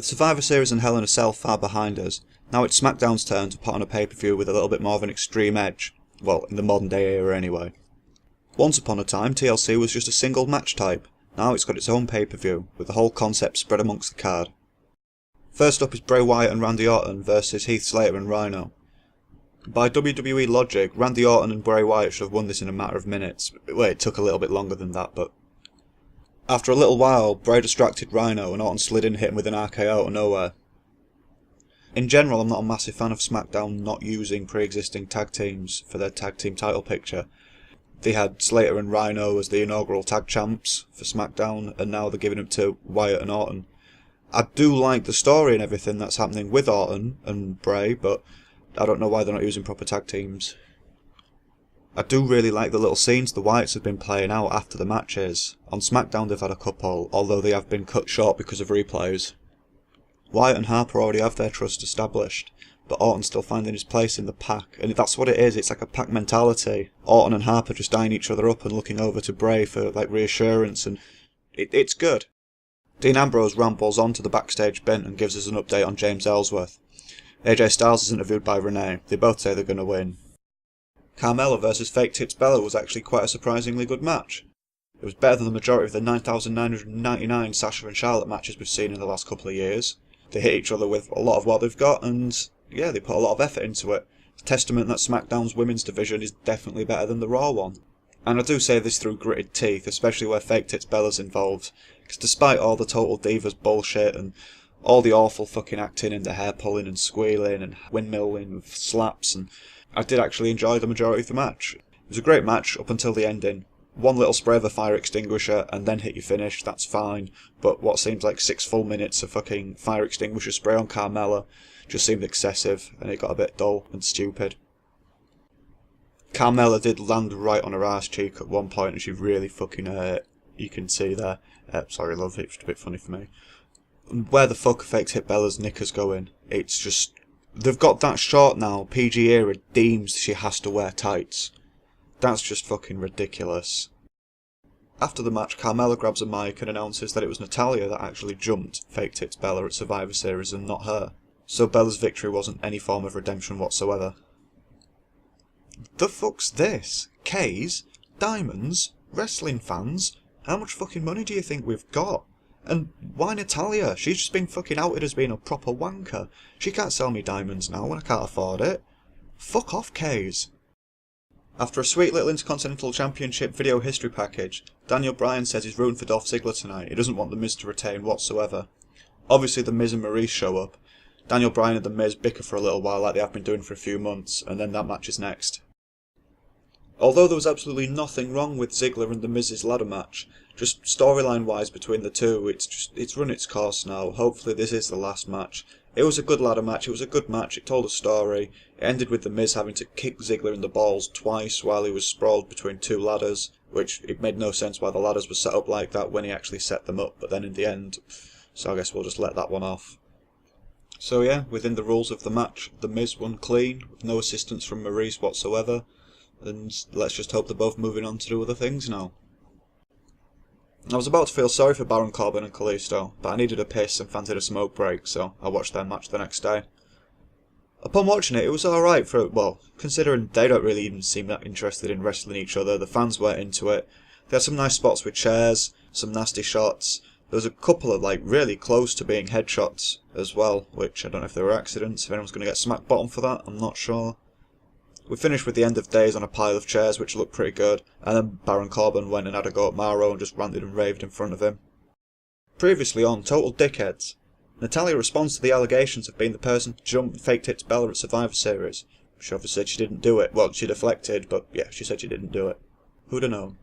With Survivor Series and Hell in a Cell far behind us, now it's SmackDown's turn to put on a pay-per-view with a little bit more of an extreme edge. Well, in the modern day era anyway. Once upon a time, TLC was just a single match type. Now it's got its own pay-per-view, with the whole concept spread amongst the card. First up is Bray Wyatt and Randy Orton versus Heath Slater and Rhino. By WWE logic, Randy Orton and Bray Wyatt should have won this in a matter of minutes. Well, it took a little bit longer than that, but... After a little while, Bray distracted Rhino and Orton slid in and hit him with an RKO out of nowhere. In general, I'm not a massive fan of SmackDown not using pre-existing tag teams for their tag team title picture. They had Slater and Rhino as the inaugural tag champs for SmackDown, and now they're giving it to Wyatt and Orton. I do like the story and everything that's happening with Orton and Bray, but I don't know why they're not using proper tag teams. I do really like the little scenes the Wyatts have been playing out after the matches. On SmackDown they've had a couple, although they have been cut short because of replays. Wyatt and Harper already have their trust established, but Orton's still finding his place in the pack, and that's what it is, it's like a pack mentality. Orton and Harper just eyeing each other up and looking over to Bray for like reassurance, and it's good. Dean Ambrose rambles on to the backstage bin and gives us an update on James Ellsworth. AJ Styles is interviewed by Renee. They both say they're going to win. Carmella vs Fake Tits Bella was actually quite a surprisingly good match. It was better than the majority of the 9,999 Sasha and Charlotte matches we've seen in the last couple of years. They hit each other with a lot of what they've got, and yeah, they put a lot of effort into it. It's a testament that SmackDown's women's division is definitely better than the Raw one. And I do say this through gritted teeth, especially where Fake Tits Bella's involved, because despite all the Total Divas bullshit and all the awful fucking acting and the hair pulling and squealing and windmilling with slaps, and I did actually enjoy the majority of the match. It was a great match up until the ending. One little spray of a fire extinguisher and then hit your finish, that's fine, but what seems like 6 full minutes of fucking fire extinguisher spray on Carmella just seemed excessive, and it got a bit dull and stupid. Carmella did land right on her arse cheek at one point and she really fucking hurt it. You can see there. Sorry love, it's just a bit funny for me. Where the fuck are Fake Tit Bella's knickers going? It's just... They've got that short now, PG era deems she has to wear tights. That's just fucking ridiculous. After the match, Carmella grabs a mic and announces that it was Natalya that actually jumped Fake Tits Bella at Survivor Series and not her. So Bella's victory wasn't any form of redemption whatsoever. The fuck's this? K's? Diamonds? Wrestling fans? How much fucking money do you think we've got? And why Natalya? She's just been fucking outed as being a proper wanker. She can't sell me diamonds now when I can't afford it. Fuck off, K's. After a sweet little Intercontinental Championship video history package, Daniel Bryan says he's rooting for Dolph Ziggler tonight. He doesn't want The Miz to retain whatsoever. Obviously The Miz and Maurice show up. Daniel Bryan and The Miz bicker for a little while like they have been doing for a few months, and then that match is next. Although there was absolutely nothing wrong with Ziggler and The Miz's ladder match, just storyline wise between the two, it's run its course now. Hopefully this is the last match. It was a good ladder match, it was a good match, it told a story. It ended with The Miz having to kick Ziggler in the balls twice while he was sprawled between two ladders, which it made no sense why the ladders were set up like that when he actually set them up, but then in the end, so I guess we'll just let that one off. So yeah, within the rules of the match, The Miz won clean, with no assistance from Maurice whatsoever, and let's just hope they're both moving on to do other things now. I was about to feel sorry for Baron Corbin and Callisto, but I needed a piss and fancied a smoke break, so I watched their match the next day. Upon watching it, it was alright for, well, considering they don't really even seem that interested in wrestling each other, the fans weren't into it. They had some nice spots with chairs, some nasty shots. There was a couple of, like, really close to being headshots as well, which I don't know if they were accidents, if anyone's going to get smack bottom for that, I'm not sure. We finished with the end of days on a pile of chairs, which looked pretty good, and then Baron Corbin went and had a go at Mauro and just ranted and raved in front of him. Previously on Total Dickheads, Natalya responds to the allegations of being the person to jump Fake Tits Bella at Survivor Series. She obviously said she didn't do it. Well, she deflected, but yeah, she said she didn't do it. Who'd have known?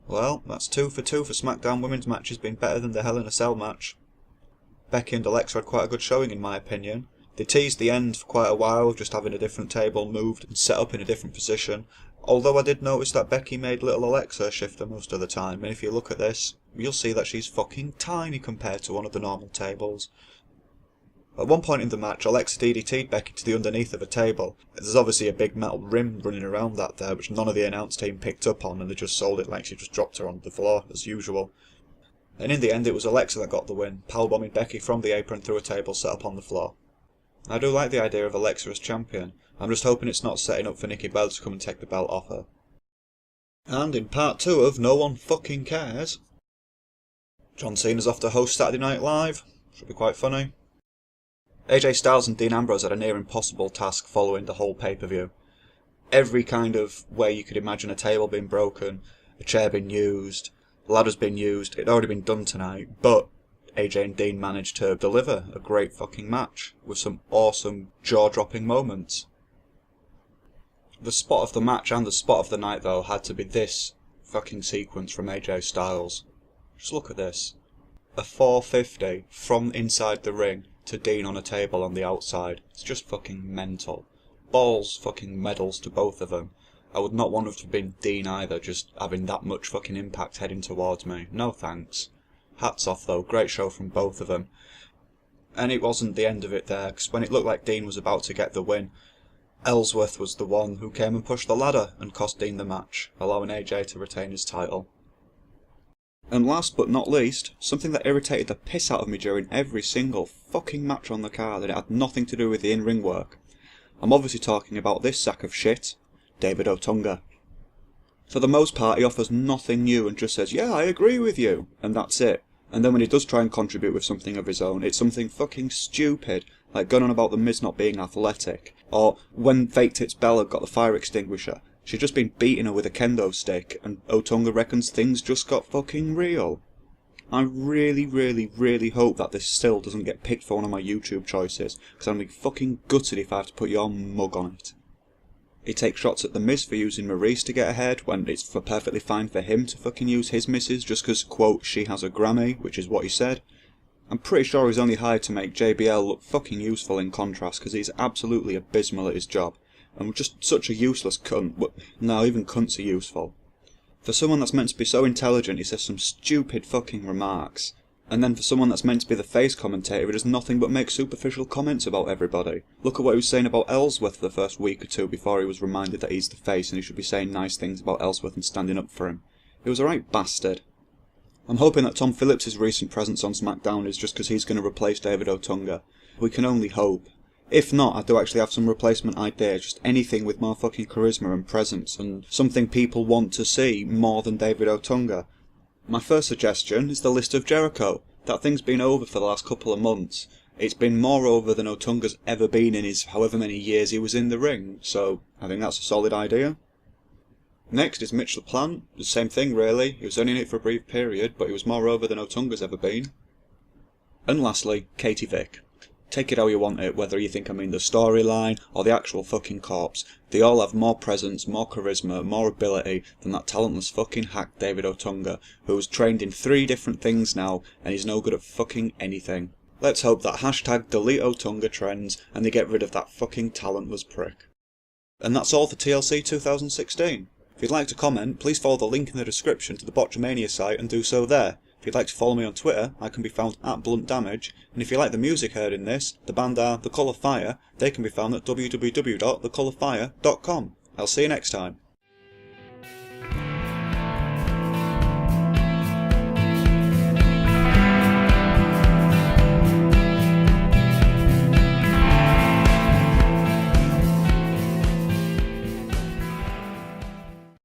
Well, that's 2 for 2 for SmackDown women's matches being better than the Hell in a Cell match. Becky and Alexa had quite a good showing in my opinion. They teased the end for quite a while, just having a different table moved and set up in a different position, although I did notice that Becky made little Alexa shift her most of the time, and if you look at this, you'll see that she's fucking tiny compared to one of the normal tables. At one point in the match, Alexa DDT'd Becky to the underneath of a table. There's obviously a big metal rim running around that there, which none of the announce team picked up on, and they just sold it like she just dropped her on the floor, as usual. And in the end it was Alexa that got the win, powerbombing Becky from the apron through a table set up on the floor. I do like the idea of Alexa as champion. I'm just hoping it's not setting up for Nikki Bella to come and take the belt off her. And in part 2 of No One Fucking Cares, John Cena's off to host Saturday Night Live. Should be quite funny. AJ Styles and Dean Ambrose had a near impossible task following the whole pay-per-view. Every kind of way you could imagine a table being broken, a chair being used, ladders being used, it'd already been done tonight, but AJ and Dean managed to deliver a great fucking match with some awesome jaw-dropping moments. The spot of the match and the spot of the night though had to be this fucking sequence from AJ Styles. Just look at this. A 450 from inside the ring to Dean on a table on the outside. It's just fucking mental. Balls fucking medals to both of them. I would not want to have been Dean either, just having that much fucking impact heading towards me. No thanks. Hats off though, great show from both of them. And it wasn't the end of it there, because when it looked like Dean was about to get the win, Ellsworth was the one who came and pushed the ladder and cost Dean the match, allowing AJ to retain his title. And last but not least, something that irritated the piss out of me during every single fucking match on the card, and it had nothing to do with the in-ring work. I'm obviously talking about this sack of shit, David Otunga. For the most part, he offers nothing new and just says, yeah, I agree with you, and that's it. And then when he does try and contribute with something of his own, it's something fucking stupid, like going on about The Miz not being athletic, or when Fake Tits Bella got the fire extinguisher, she'd just been beating her with a kendo stick, and Otunga reckons things just got fucking real. I really, really, really hope that this still doesn't get picked for one of my YouTube choices, because I'm fucking gutted if I have to put your mug on it. He takes shots at The Miz for using Maurice to get ahead, when it's perfectly fine for him to fucking use his missus just because, quote, she has a Grammy, which is what he said. I'm pretty sure he's only hired to make JBL look fucking useful in contrast, because he's absolutely abysmal at his job. And just such a useless cunt. No, even cunts are useful. For someone that's meant to be so intelligent, he says some stupid fucking remarks. And then for someone that's meant to be the face commentator, he does nothing but make superficial comments about everybody. Look at what he was saying about Ellsworth for the first week or two before he was reminded that he's the face and he should be saying nice things about Ellsworth and standing up for him. He was a right bastard. I'm hoping that Tom Phillips' recent presence on SmackDown is just because he's going to replace David Otunga. We can only hope. If not, I do actually have some replacement ideas, just anything with more fucking charisma and presence, and something people want to see more than David Otunga. My first suggestion is the List of Jericho. That thing's been over for the last couple of months. It's been more over than Otunga's ever been in his however many years he was in the ring, so I think that's a solid idea. Next is Mitch LaPlante. The same thing really, he was only in it for a brief period, but he was more over than Otunga's ever been. And lastly, Katie Vick. Take it how you want it, whether you think I mean the storyline or the actual fucking corpse. They all have more presence, more charisma, more ability than that talentless fucking hack David Otunga, who's trained in 3 different things now and he's no good at fucking anything. Let's hope that hashtag delete Otunga trends and they get rid of that fucking talentless prick. And that's all for TLC 2016. If you'd like to comment, please follow the link in the description to the Botchamania site and do so there. If you'd like to follow me on Twitter, I can be found at Blunt Damage, and if you like the music heard in this, the band are The Colour Fire, they can be found at www.thecolourfire.com. I'll see you next time.